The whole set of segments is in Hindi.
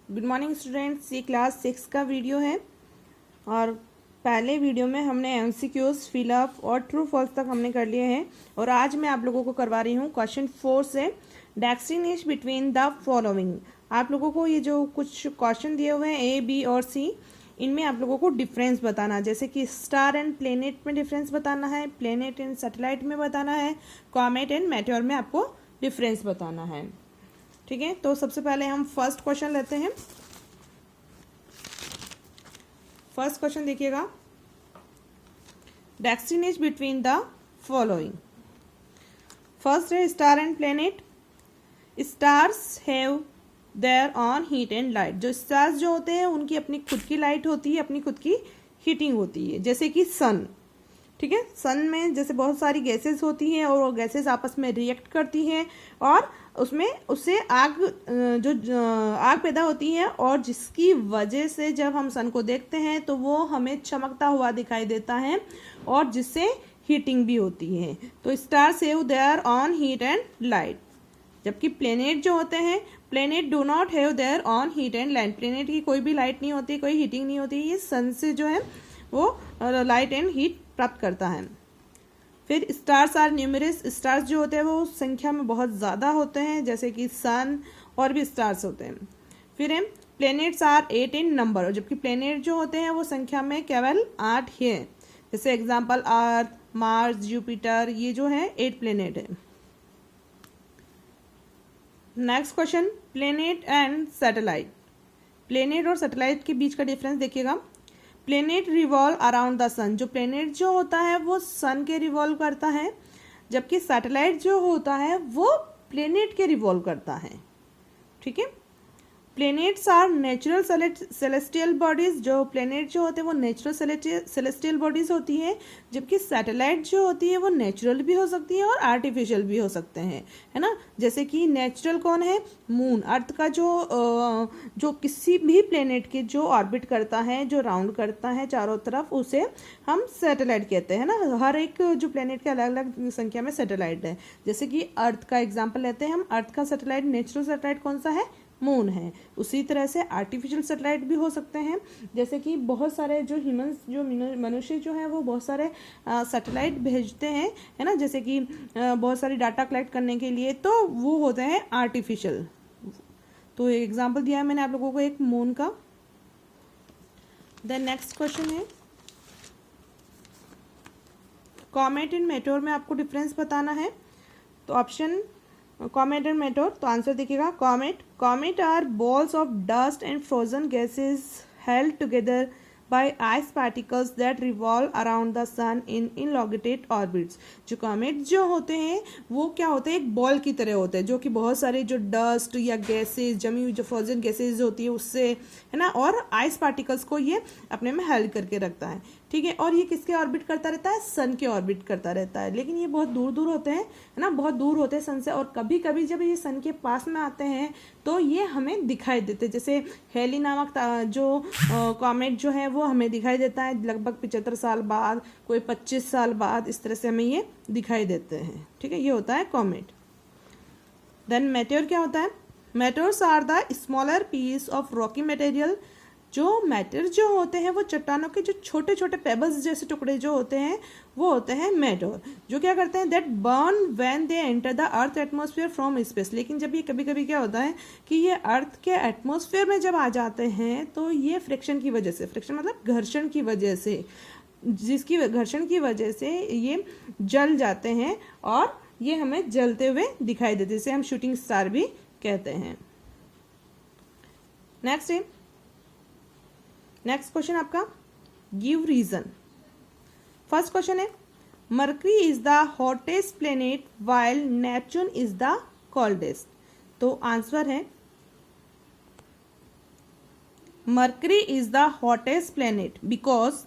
गुड मॉर्निंग स्टूडेंट्स, ये क्लास 6 का वीडियो है और पहले वीडियो में हमने एमसीक्यूज फिलअप और ट्रू फॉल्स तक हमने कर लिए हैं और आज मैं आप लोगों को करवा रही हूँ क्वेश्चन 4 से डिस्टिंग्विश बिटवीन द फॉलोइंग। आप लोगों को ये जो कुछ क्वेश्चन दिए हुए हैं ए, बी और सी, इनमें आप लोगों को डिफरेंस बताना, जैसे कि स्टार एंड प्लेनेट में डिफरेंस बताना है, प्लेनेट एंड सैटेलाइट में बताना है, कॉमेट एंड मेटेओर में आपको डिफरेंस बताना है। ठीक है, तो सबसे पहले हम फर्स्ट क्वेश्चन लेते हैं। फर्स्ट क्वेश्चन देखिएगा, distinguish between the following. First है star and planet. Stars have their own heat and light. जो स्टार्स जो होते हैं उनकी अपनी खुद की लाइट होती है, अपनी खुद की हीटिंग होती है, जैसे कि सन। ठीक है, सन में जैसे बहुत सारी गैसेस होती हैं और वो गैसेस आपस में रिएक्ट करती हैं और उससे आग आग पैदा होती है और जिसकी वजह से जब हम सन को देखते हैं तो वो हमें चमकता हुआ दिखाई देता है और जिससे हीटिंग भी होती है। तो star save their own heat and light. जबकि प्लेनेट जो होते हैं, planet do not have their own heat and light. Planet की कोई भी लाइट नहीं होती, कोई हीटिंग नहीं होती, ये सन से जो है वो लाइट एंड हीट प्राप्त करता है। फिर स्टार्स आर न्यूमरस। स्टार्स जो होते हैं वो संख्या में बहुत ज़्यादा होते हैं, जैसे कि सन और भी स्टार्स होते हैं। फिर है प्लेनेट्स आर 8 इन नंबर। जबकि प्लेनेट जो होते हैं वो संख्या में केवल 8 है, जैसे एग्जांपल अर्थ, मार्स, जुपिटर, ये जो है 8 प्लेनेट है। Next question, planet and satellite. Planet और सैटेलाइट के बीच का डिफरेंस देखिएगा। प्लेनेट रिवॉल्व अराउंड द सन। जो प्लेनेट जो होता है वो सन के रिवॉल्व करता है, जबकि सैटेलाइट जो होता है वो प्लेनेट के रिवॉल्व करता है। ठीक है, planets are natural celestial bodies. जो प्लेनेट जो होते हैं वो नेचुरल सेलेस्टियल बॉडीज होती हैं, जबकि सैटेलाइट जो होती है वो नेचुरल भी हो सकती है और आर्टिफिशियल भी हो सकते हैं, है ना। जैसे कि नेचुरल कौन है, मून। अर्थ का जो किसी भी प्लेनेट के जो ऑर्बिट करता है, जो राउंड करता है चारों तरफ, उसे हम सैटेलाइट कहते हैं ना। हर एक जो प्लेनेट के अलग अलग संख्या में सैटेलाइट है। जैसे कि अर्थ का एग्जाम्पल लेते हैं हम, अर्थ का सैटेलाइट, नेचुरल सैटेलाइट कौन सा है, मून है। उसी तरह से आर्टिफिशियल सैटेलाइट भी हो सकते हैं, जैसे कि बहुत सारे जो ह्यूमंस, जो मनुष्य जो है वो बहुत सारे सैटेलाइट भेजते हैं, है ना, जैसे कि बहुत सारी डाटा कलेक्ट करने के लिए, तो वो होते हैं आर्टिफिशियल। तो एग्जांपल दिया है मैंने आप लोगों को एक मून का। देन नेक्स्ट क्वेश्चन है कॉमेट एंड मेटेओर में आपको डिफरेंस बताना है। तो ऑप्शन कॉमेट एंड मेटेओर, तो आंसर देखिएगा। Comet are balls of dust and frozen gases held together by ice particles that revolve around the sun in elongated orbits। जो कॉमेट जो होते हैं वो क्या होते हैं, एक बॉल की तरह होते हैं, जो कि बहुत सारे जो डस्ट या गैसेज, जमी हुई जो फ्रोजन गैसेज होती है उससे, है ना, और आइस पार्टिकल्स को ये अपने में हेल्ड करके रखता है। ठीक है, और ये किसके ऑर्बिट करता रहता है, सन के ऑर्बिट करता रहता है। लेकिन ये बहुत दूर दूर होते हैं, है ना, बहुत दूर होते हैं सन से, और कभी कभी जब ये सन के पास में आते हैं तो ये हमें दिखाई देते हैं। जैसे हेली नामक जो कॉमेट जो है वो हमें दिखाई देता है लगभग 75 साल बाद, कोई 25 साल बाद, इस तरह से हमें ये दिखाई देते हैं। ठीक है, ये होता है कॉमेट। देन मेटेओर क्या होता है, meteors are the smaller piece of rocky material. जो मेटेओर जो होते हैं वो चट्टानों के जो छोटे छोटे पेबल्स जैसे टुकड़े जो होते हैं वो होते हैं मेटेओर, जो क्या करते हैं, that burn when they enter the earth atmosphere from space. लेकिन जब ये कभी कभी क्या होता है कि ये अर्थ के एटमॉस्फेयर में जब आ जाते हैं तो ये फ्रिक्शन की वजह से, फ्रिक्शन मतलब घर्षण की वजह से, जिसकी घर्षण की वजह से ये जल जाते हैं और ये हमें जलते हुए दिखाई देते हैं, जिसे हम शूटिंग स्टार भी कहते हैं। नेक्स्ट क्वेश्चन आपका, गिव रीजन। फर्स्ट क्वेश्चन है Mercury is the hottest planet while Neptune is the coldest. तो आंसर है Mercury is the hottest planet because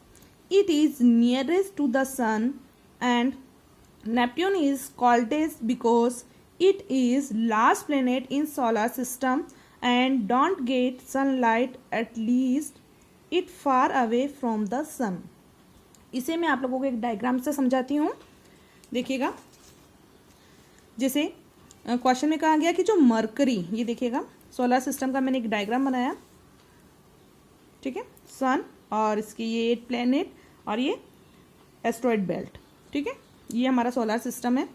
it is nearest to the sun and Neptune is coldest because it is last planet in solar system and don't get sunlight at least it far away from the sun. इसे मैं आप लोगों को एक डायग्राम से समझाती हूँ, देखिएगा। जैसे क्वेश्चन में कहा गया कि जो मरकरी, ये देखिएगा, सोलर सिस्टम का मैंने एक डायग्राम बनाया, ठीक है, सन और इसकी ये 8 प्लेनेट और ये एस्ट्रॉयड बेल्ट, ठीक है, ये हमारा सोलर सिस्टम है।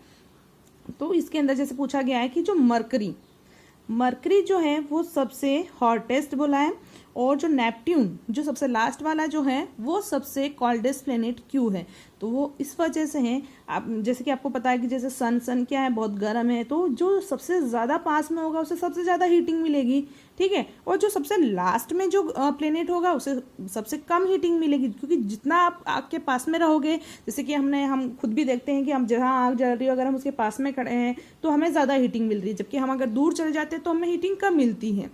तो इसके अंदर जैसे पूछा गया है कि जो मरकरी जो है वो सबसे हॉटेस्ट बोला है, और जो नेपट्यून जो सबसे लास्ट वाला जो है वो सबसे कोल्डेस्ट प्लेनेट क्यों है। तो वो इस वजह से है, आप जैसे कि आपको पता है कि जैसे सन क्या है, बहुत गर्म है, तो जो सबसे ज़्यादा पास में होगा उसे सबसे ज़्यादा हीटिंग मिलेगी, ठीक है, और जो सबसे लास्ट में जो प्लेनेट होगा उसे सबसे कम हीटिंग मिलेगी, क्योंकि जितना आप आग के पास में रहोगे, जैसे कि हम खुद भी देखते हैं कि हम जहाँ आग जल रही हो अगर हम उसके पास में खड़े हैं तो हमें ज़्यादा हीटिंग मिल रही है, जबकि हम अगर दूर चले जाते हैं तो हमें हीटिंग कम मिलती है।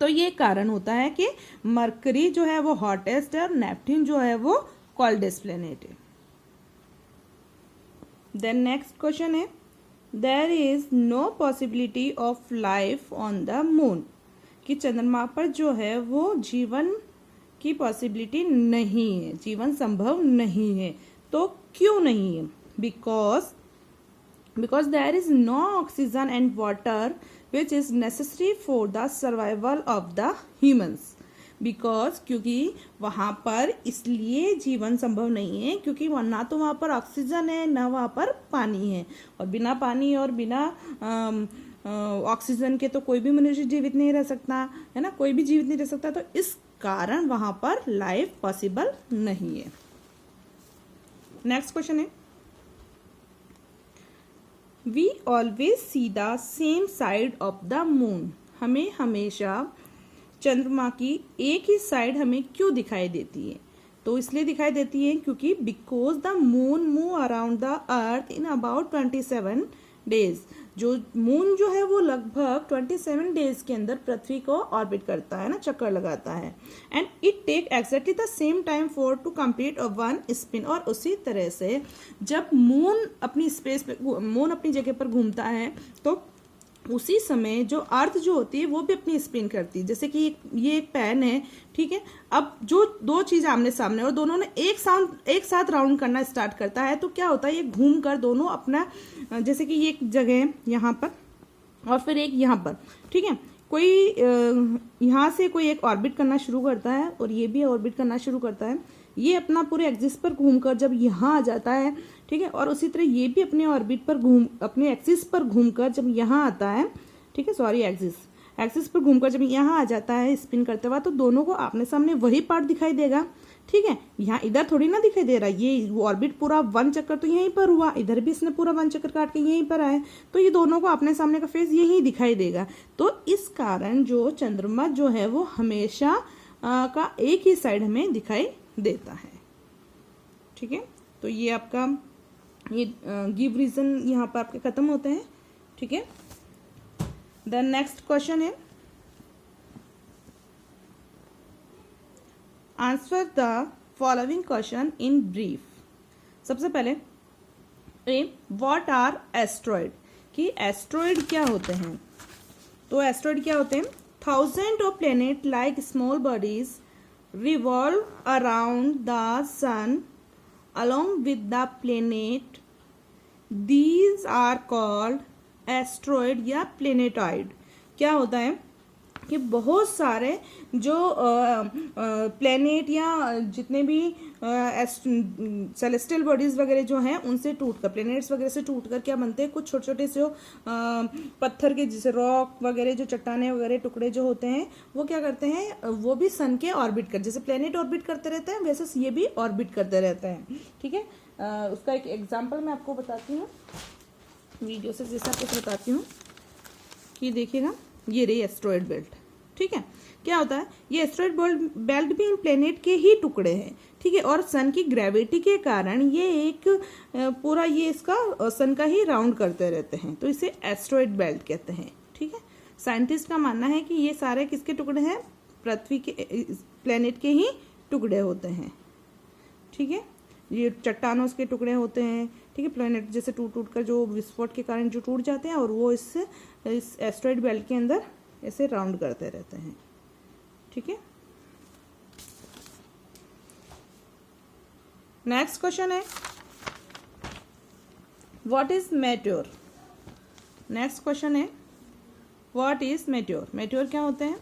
तो ये कारण होता है कि मरकरी जो है वो हॉटेस्ट है और नेपट्यून जो है वो कोल्डेस्ट प्लेनेट है। देन नेक्स्ट क्वेश्चन है, there is no possibility of life on the moon, कि चंद्रमा पर जो है वो जीवन की पॉसिबिलिटी नहीं है, जीवन संभव नहीं है। तो क्यों नहीं है? Because there is no oxygen and water which is necessary for the survival of the humans, because क्योंकि वहाँ पर इसलिए जीवन संभव नहीं है क्योंकि ना तो वहाँ पर ऑक्सीजन है ना वहाँ पर पानी है, और बिना पानी और बिना ऑक्सीजन के तो कोई भी मनुष्य जीवित नहीं रह सकता है ना, कोई भी जीवित नहीं रह सकता, तो इस कारण वहाँ पर लाइफ पॉसिबल नहीं है। नेक्स्ट क्वेश्चन है, we always see the same side of the moon, हमें हमेशा चंद्रमा की एक ही साइड हमें क्यों दिखाई देती है? तो इसलिए दिखाई देती है क्योंकि because the moon move around the earth in about 27 days, जो मून जो है वो लगभग 27 डेज के अंदर पृथ्वी को ऑर्बिट करता है ना, चक्कर लगाता है, and it take exactly the same time for to complete a one spin. और उसी तरह से जब मून अपनी स्पेस पे, मून अपनी जगह पर घूमता है, तो उसी समय जो अर्थ जो होती है वो भी अपनी स्पिन करती है। जैसे कि ये एक पैन है, ठीक है, अब जो दो चीज़ आमने सामने और दोनों ने एक साथ राउंड करना स्टार्ट करता है, तो क्या होता है, ये घूम कर दोनों अपना, जैसे कि ये एक जगह है यहाँ पर और फिर एक यहाँ पर, ठीक है, कोई यहाँ से कोई एक ऑर्बिट करना शुरू करता है और ये भी ऑर्बिट करना शुरू करता है, ये अपना पूरे एक्सिस पर घूमकर जब यहाँ आ जाता है, ठीक है, और उसी तरह ये भी अपने ऑर्बिट पर अपने एक्सिस पर घूमकर जब यहाँ आता है, ठीक है, सॉरी एक्सिस पर घूमकर जब यहाँ आ जाता है स्पिन करते हुआ, तो दोनों को आमने सामने वही पार्ट दिखाई देगा, ठीक है, यहाँ इधर थोड़ी ना दिखाई दे रहा, ये ऑर्बिट पूरा 1 चक्कर तो यहीं पर हुआ, इधर भी इसने पूरा 1 चक्कर काट के यहीं पर आए, तो ये दोनों को आमने सामने का फेस यही दिखाई देगा। तो इस कारण जो चंद्रमा जो है वो हमेशा का एक ही साइड हमें दिखाई देता है, ठीक है। तो ये आपका ये गिव रीजन यहाँ पर आपके खत्म होते हैं, ठीक है। देन नेक्स्ट क्वेश्चन है, answer the following question in brief. सबसे पहले व्हाट आर एस्ट्रॉयड, कि एस्ट्रॉयड क्या होते हैं? तो एस्ट्रॉयड क्या होते हैं? Thousand of planet like small bodies revolve around the sun along with the planet. These are called asteroid या planetoid। क्या होता है कि बहुत सारे जो प्लेनेट या जितने भी सेलेस्टियल बॉडीज वगैरह जो हैं उनसे टूटकर, प्लेनेट्स वगैरह से टूटकर क्या बनते हैं, कुछ छोटे छोटे से पत्थर के जैसे रॉक वगैरह जो चट्टाने वगैरह टुकड़े जो होते हैं वो क्या करते हैं, वो भी सन के ऑर्बिट कर, जैसे प्लेनेट ऑर्बिट करते रहते हैं वैसे ये भी ऑर्बिट करते रहते हैं, ठीक है। उसका एक एग्जाम्पल मैं आपको बताती हूँ वीडियो से, जैसे आपको बताती हूँ कि देखिएगा, ये रही एस्ट्रॉयड बेल्ट, ठीक है। क्या होता है, ये एस्ट्रॉयड बेल्ट भी इन प्लेनेट के ही टुकड़े हैं, ठीक है, और सन की ग्रेविटी के कारण ये एक पूरा ये इसका सन का ही राउंड करते रहते हैं, तो इसे एस्ट्रॉयड बेल्ट कहते हैं, ठीक है। साइंटिस्ट का मानना है कि ये सारे किसके टुकड़े हैं, पृथ्वी के प्लेनेट के ही टुकड़े होते हैं, ठीक है। ये चट्टानों के टुकड़े होते हैं, ठीक है, प्लेनेट जैसे टूट कर जो विस्फोट के कारण जो टूट जाते हैं और वो इस एस्ट्रॉयड बेल्ट के अंदर ऐसे राउंड करते रहते हैं, ठीक है। नेक्स्ट क्वेश्चन है, what is Meteor. Next question है, व्हाट इज मेट्योर? मेट्योर क्या होते हैं?